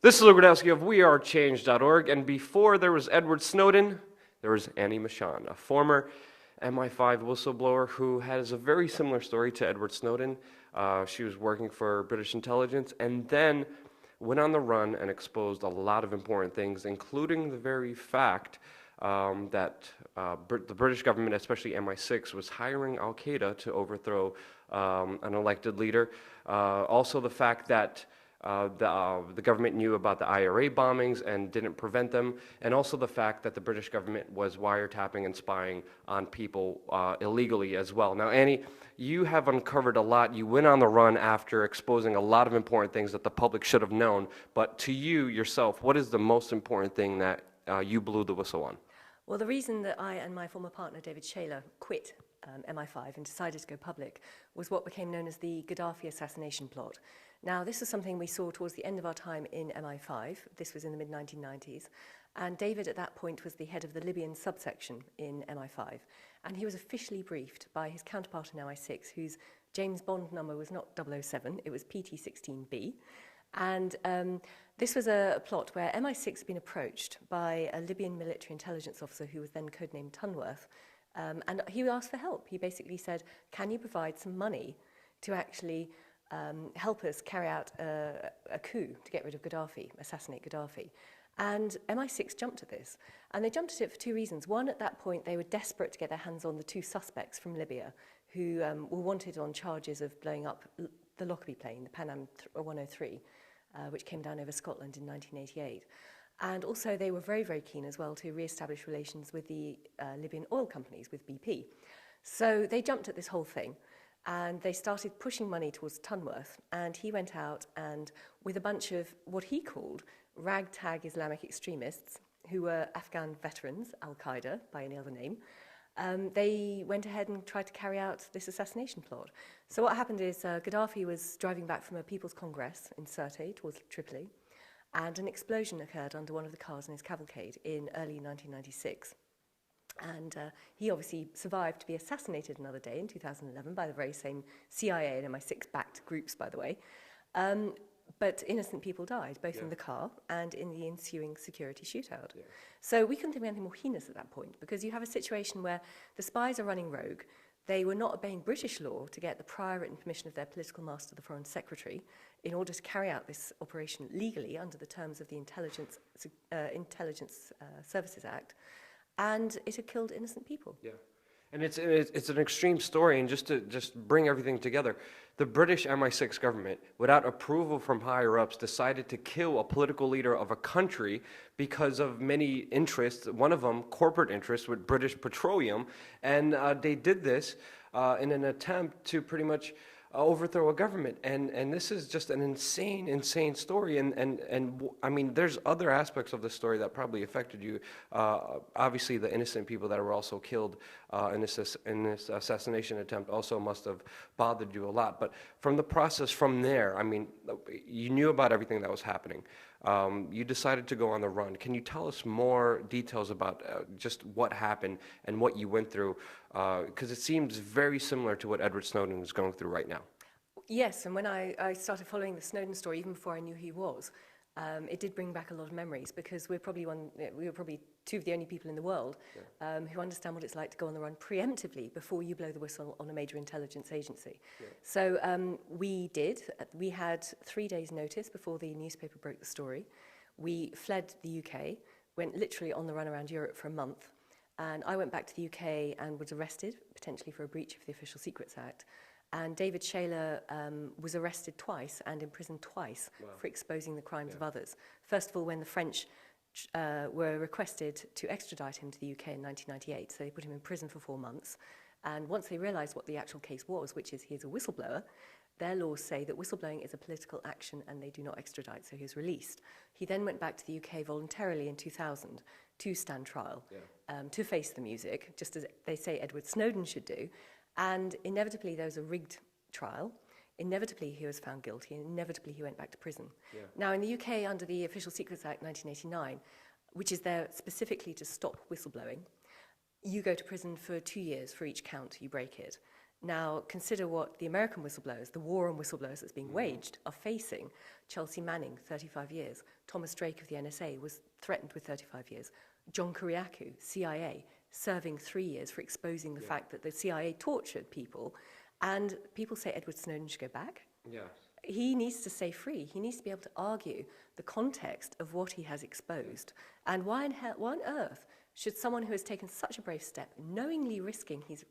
This is Luke Rudkowski of WeAreChange.org, and before there was Edward Snowden, there was Annie Machon, a former MI5 whistleblower who has a very similar story to Edward Snowden. She was working for British intelligence and then went on the run and exposed a lot of important things, including the very fact that the British government, especially MI6, was hiring Al-Qaeda to overthrow an elected leader. Also the fact that the government knew about the IRA bombings and didn't prevent them, and also the fact that the British government was wiretapping and spying on people illegally as well. Now, Annie, you have uncovered a lot. You went on the run after exposing a lot of important things that the public should have known, but to you yourself, what is the most important thing that you blew the whistle on? Well, the reason that I and my former partner, David Shayler, quit MI5 and decided to go public was what became known as the Gaddafi assassination plot. Now, this is something we saw towards the end of our time in MI5. This was in the mid-1990s. And David, at that point, was the head of the Libyan subsection in MI5. And he was officially briefed by his counterpart in MI6, whose James Bond number was not 007, it was PT-16B. And this was a plot where MI6 had been approached by a Libyan military intelligence officer who was then codenamed Tunworth. And he asked for help. He basically said, can you provide some money to actually help us carry out a coup to get rid of Gaddafi, assassinate Gaddafi? And MI6 jumped at this. And they jumped at it for two reasons. One, at that point, they were desperate to get their hands on the two suspects from Libya who were wanted on charges of blowing up the Lockerbie plane, the Pan Am 103, which came down over Scotland in 1988. And also they were very, very keen as well to re-establish relations with the Libyan oil companies, with BP. So they jumped at this whole thing and they started pushing money towards Tunworth, and he went out and with a bunch of what he called ragtag Islamic extremists who were Afghan veterans, Al-Qaeda by any other name, they went ahead and tried to carry out this assassination plot. So what happened is Gaddafi was driving back from a People's Congress in Sirte towards Tripoli, and an explosion occurred under one of the cars in his cavalcade in early 1996. And he obviously survived to be assassinated another day in 2011 by the very same CIA and MI6-backed groups, by the way. But innocent people died, both in the car and in the ensuing security shootout. Yeah. So we couldn't think of anything more heinous at that point, because you have a situation where the spies are running rogue. They were not obeying British law to get the prior written permission of their political master, the Foreign Secretary, in order to carry out this operation legally under the terms of the Intelligence Services Act, and it had killed innocent people. Yeah. And it's an extreme story, and just to bring everything together, the British MI6 government, without approval from higher-ups, decided to kill a political leader of a country because of many interests, one of them corporate interests with British Petroleum, and they did this in an attempt to pretty much overthrow a government, and this is just an insane story, and I mean, there's other aspects of the story that probably affected you. Obviously, the innocent people that were also killed in this assassination attempt also must have bothered you a lot. But from the process from there, I mean, you knew about everything that was happening. You decided to go on the run. Can you tell us more details about just what happened and what you went through? Because it seems very similar to what Edward Snowden is going through right now. Yes, and when I started following the Snowden story, even before I knew who he was, it did bring back a lot of memories, because we were probably two of the only people in the world who understand what it's like to go on the run preemptively before you blow the whistle on a major intelligence agency. Yeah. So we had 3 days notice before the newspaper broke the story. We fled the UK, went literally on the run around Europe for a month, and I went back to the UK and was arrested, potentially for a breach of the Official Secrets Act. And David Shayler was arrested twice and imprisoned twice for exposing the crimes of others. First of all, when the French were requested to extradite him to the UK in 1998, so they put him in prison for 4 months. And once they realised what the actual case was, which is he is a whistleblower, their laws say that whistleblowing is a political action and they do not extradite, so he was released. He then went back to the UK voluntarily in 2000 to stand trial, to face the music, just as they say Edward Snowden should do. And inevitably there was a rigged trial. Inevitably he was found guilty, and inevitably he went back to prison. Yeah. Now in the UK, under the Official Secrets Act 1989, which is there specifically to stop whistleblowing, you go to prison for 2 years for each count you break it. Now, consider what the American whistleblowers, the war on whistleblowers that's being waged, are facing. Chelsea Manning, 35 years. Thomas Drake of the NSA was threatened with 35 years. John Kiriakou, CIA, serving 3 years for exposing the fact that the CIA tortured people. And people say Edward Snowden should go back. Yeah. He needs to stay free. He needs to be able to argue the context of what he has exposed. And why on earth should someone who has taken such a brave step, knowingly risking his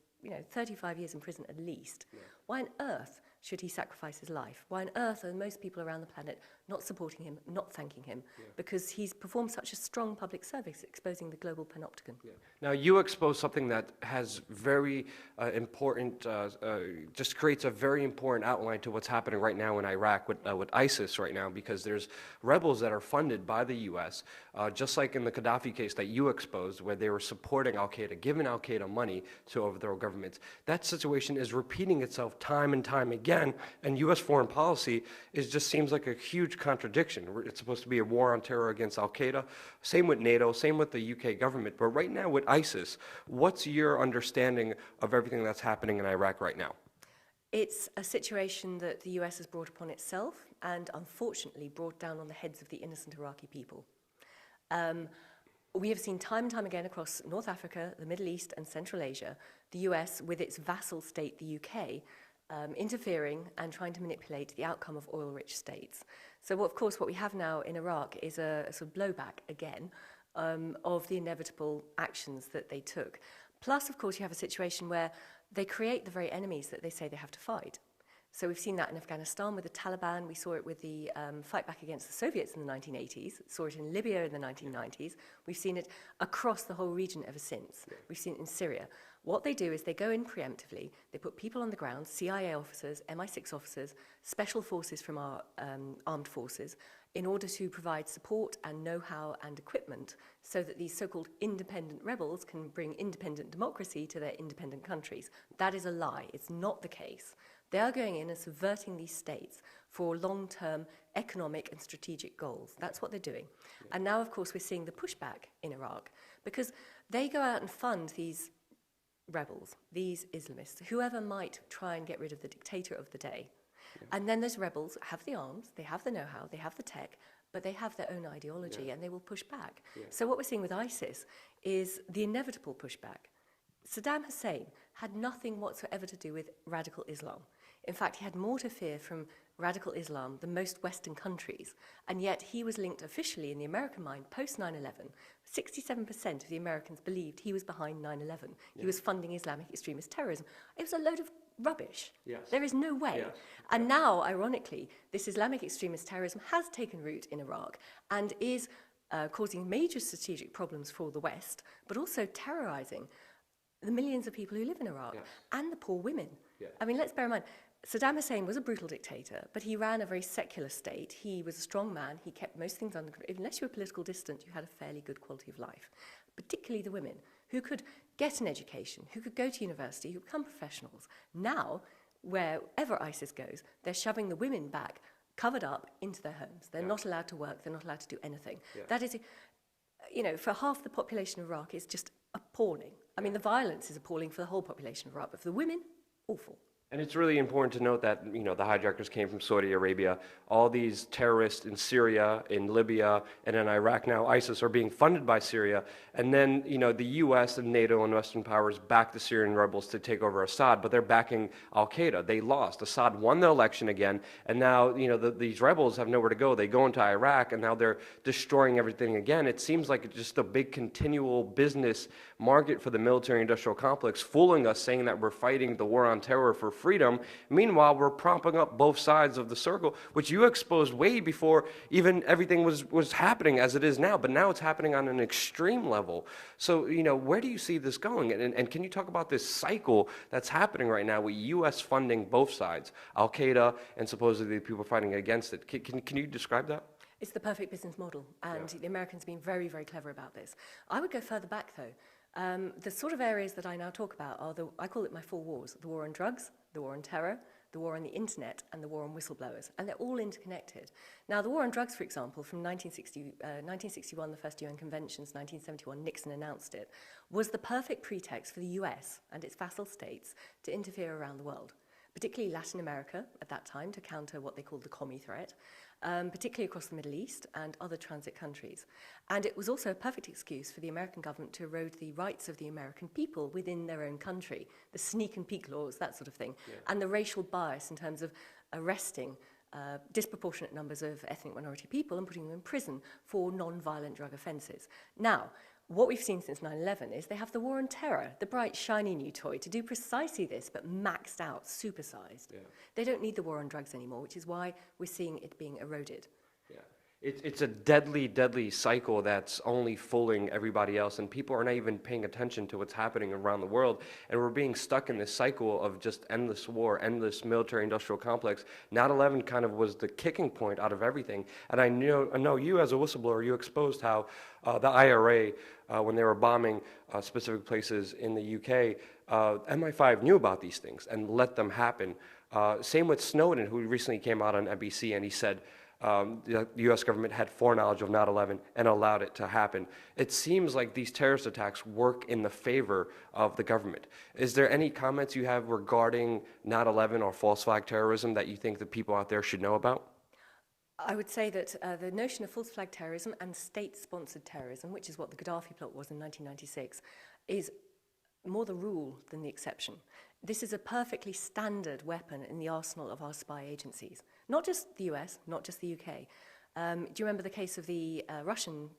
35 years in prison at least, why on earth should he sacrifice his life? Why on earth are most people around the planet not supporting him, not thanking him? Because he's performed such a strong public service, exposing the global panopticon. Now, you expose something that has very important, just creates a very important outline to what's happening right now in Iraq with ISIS right now, because there's rebels that are funded by the U.S., just like in the Gaddafi case that you exposed, where they were supporting al-Qaeda, giving al-Qaeda money to overthrow governments. That situation is repeating itself time and time again, and U.S. foreign policy just seems like a huge contradiction. It's supposed to be a war on terror against al-Qaeda, same with NATO, same with the UK government, but right now with ISIS, what's your understanding of everything that's happening in Iraq right now? It's a situation that the US has brought upon itself and unfortunately brought down on the heads of the innocent Iraqi people. We have seen time and time again across North Africa, the Middle East and Central Asia, the US with its vassal state, the UK, interfering and trying to manipulate the outcome of oil-rich states. So, of course, what we have now in Iraq is a sort of blowback again of the inevitable actions that they took. Plus, of course, you have a situation where they create the very enemies that they say they have to fight. So we've seen that in Afghanistan with the Taliban. We saw it with the fight back against the Soviets in the 1980s. Saw it in Libya in the 1990s. We've seen it across the whole region ever since. We've seen it in Syria. What they do is they go in preemptively. They put people on the ground, CIA officers, MI6 officers, special forces from our armed forces, in order to provide support and know-how and equipment so that these so-called independent rebels can bring independent democracy to their independent countries. That is a lie. It's not the case. They are going in and subverting these states for long-term economic and strategic goals. That's what they're doing. And now, of course, we're seeing the pushback in Iraq because they go out and fund these rebels, these Islamists, whoever might try and get rid of the dictator of the day. And then those rebels have the arms, they have the know-how, they have the tech, but they have their own ideology and they will push back. So what we're seeing with ISIS is the inevitable pushback. Saddam Hussein had nothing whatsoever to do with radical Islam. In fact, he had more to fear from radical Islam than most Western countries, and yet he was linked officially in the American mind post 9/11. 67% of the Americans believed he was behind 9/11. He was funding Islamic extremist terrorism. It was a load of rubbish. There is no way. And now, ironically, this Islamic extremist terrorism has taken root in Iraq and is causing major strategic problems for the West, but also terrorizing the millions of people who live in Iraq and the poor women. I mean, let's bear in mind, Saddam Hussein was a brutal dictator, but he ran a very secular state. He was a strong man. He kept most things under control. Unless you were political dissident, you had a fairly good quality of life, particularly the women who could get an education, who could go to university, who become professionals. Now, wherever ISIS goes, they're shoving the women back, covered up, into their homes. They're not allowed to work. They're not allowed to do anything. That is, for half the population of Iraq, it's just appalling. I mean, the violence is appalling for the whole population of Iraq, but for the women, awful. And it's really important to note that, the hijackers came from Saudi Arabia. All these terrorists in Syria, in Libya, and in Iraq now, ISIS, are being funded by Syria. And then, the U.S. and NATO and Western powers backed the Syrian rebels to take over Assad, but they're backing al-Qaeda. They lost. Assad won the election again, and now, these rebels have nowhere to go. They go into Iraq, and now they're destroying everything again. It seems like it's just a big continual business market for the military-industrial complex, fooling us, saying that we're fighting the war on terror for freedom. Meanwhile, we're propping up both sides of the circle, which you exposed way before even everything was happening as it is now. But now it's happening on an extreme level. So, where do you see this going? And can you talk about this cycle that's happening right now with U.S. funding both sides, al-Qaeda and supposedly the people fighting against it? Can you describe that? It's the perfect business model, and the Americans have been very, very clever about this. I would go further back, though. The sort of areas that I now talk about are I call it my four wars: the war on drugs, the war on terror, the war on the internet, and the war on whistleblowers. And they're all interconnected. Now, the war on drugs, for example, from 1961, the first UN conventions, 1971, Nixon announced it, was the perfect pretext for the US and its vassal states to interfere around the world, particularly Latin America at that time, to counter what they called the commie threat, particularly across the Middle East and other transit countries. And it was also a perfect excuse for the American government to erode the rights of the American people within their own country, the sneak and peek laws, that sort of thing, and the racial bias in terms of arresting disproportionate numbers of ethnic minority people and putting them in prison for non-violent drug offences. Now, what we've seen since 9/11 is they have the war on terror, the bright, shiny new toy, to do precisely this, but maxed out, supersized. Yeah. They don't need the war on drugs anymore, which is why we're seeing it being eroded. Yeah. It's a deadly, deadly cycle that's only fooling everybody else, and people are not even paying attention to what's happening around the world, and we're being stuck in this cycle of just endless war, endless military-industrial complex. 9/11 kind of was the kicking point out of everything, and I know you as a whistleblower, you exposed how the IRA, when they were bombing specific places in the UK, MI5 knew about these things and let them happen. Same with Snowden, who recently came out on NBC, and he said, the U.S. government had foreknowledge of 9/11 and allowed it to happen. It seems like these terrorist attacks work in the favor of the government. Is there any comments you have regarding 9/11 or false flag terrorism that you think the people out there should know about? I would say that the notion of false flag terrorism and state-sponsored terrorism, which is what the Gaddafi plot was in 1996, is more the rule than the exception. This is a perfectly standard weapon in the arsenal of our spy agencies. Not just the US, not just the UK. Do you remember the case of the Russian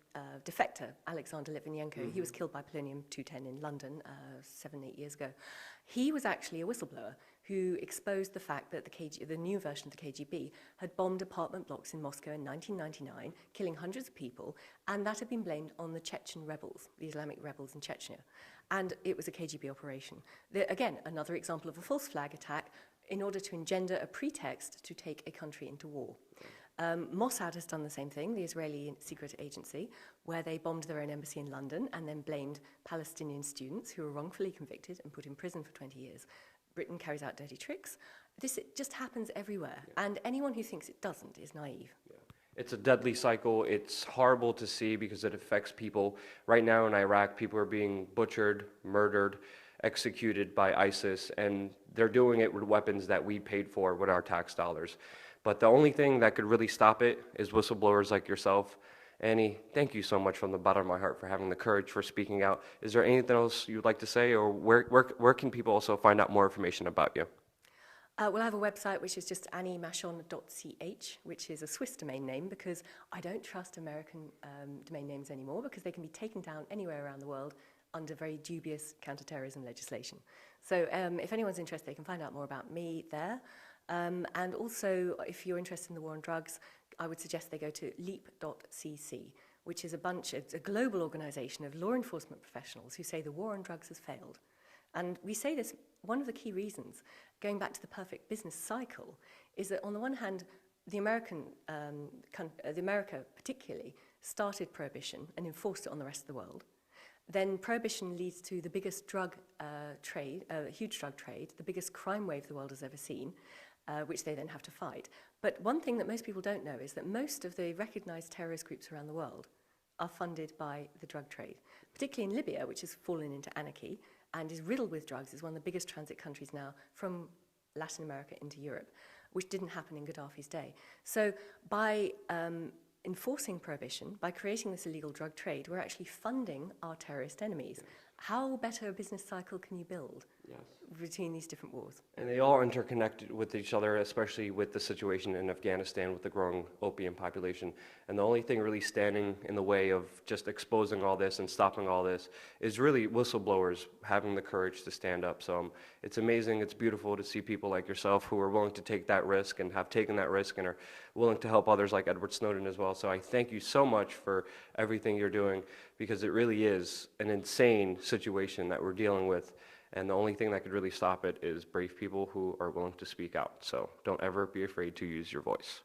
defector, Alexander Litvinenko? Mm-hmm. He was killed by polonium-210 in London 7-8 years ago. He was actually a whistleblower who exposed the fact that the new version of the KGB had bombed apartment blocks in Moscow in 1999, killing hundreds of people, and that had been blamed on the Chechen rebels, the Islamic rebels in Chechnya. And it was a KGB operation. Again, another example of a false flag attack in order to engender a pretext to take a country into war. Mossad has done the same thing, the Israeli secret agency, where they bombed their own embassy in London and then blamed Palestinian students who were wrongfully convicted and put in prison for 20 years. Britain carries out dirty tricks. It just happens everywhere, and anyone who thinks it doesn't is naive. Yeah. It's a deadly cycle. It's horrible to see because it affects people. Right now in Iraq, people are being butchered, murdered, executed by ISIS, and they're doing it with weapons that we paid for with our tax dollars. But the only thing that could really stop it is whistleblowers like yourself. Annie, thank you so much from the bottom of my heart for having the courage for speaking out. Is there anything else you'd like to say, or where can people also find out more information about you? We'll have a website which is just anniemachon.ch, which is a Swiss domain name because I don't trust American domain names anymore because they can be taken down anywhere around the world under very dubious counterterrorism legislation. So if anyone's interested, they can find out more about me there. And also, if you're interested in the war on drugs, I would suggest they go to leap.cc, which is it's a global organization of law enforcement professionals who say the war on drugs has failed. And we say this, one of the key reasons, going back to the perfect business cycle, is that on the one hand, America particularly started prohibition and enforced it on the rest of the world. Then prohibition leads to the biggest drug trade, huge drug trade, the biggest crime wave the world has ever seen, which they then have to fight. But one thing that most people don't know is that most of the recognized terrorist groups around the world are funded by the drug trade, particularly in Libya, which has fallen into anarchy and is riddled with drugs. It's one of the biggest transit countries now from Latin America into Europe, which didn't happen in Gaddafi's day. So by enforcing prohibition, by creating this illegal drug trade, we're actually funding our terrorist enemies. Yes. How better a business cycle can you build between these different wars? And they all are interconnected with each other, especially with the situation in Afghanistan with the growing opium population. And the only thing really standing in the way of just exposing all this and stopping all this is really whistleblowers having the courage to stand up. So it's amazing, it's beautiful to see people like yourself who are willing to take that risk and have taken that risk and are willing to help others like Edward Snowden as well. So I thank you so much for everything you're doing, because it really is an insane situation that we're dealing with. And the only thing that could really stop it is brave people who are willing to speak out. So don't ever be afraid to use your voice.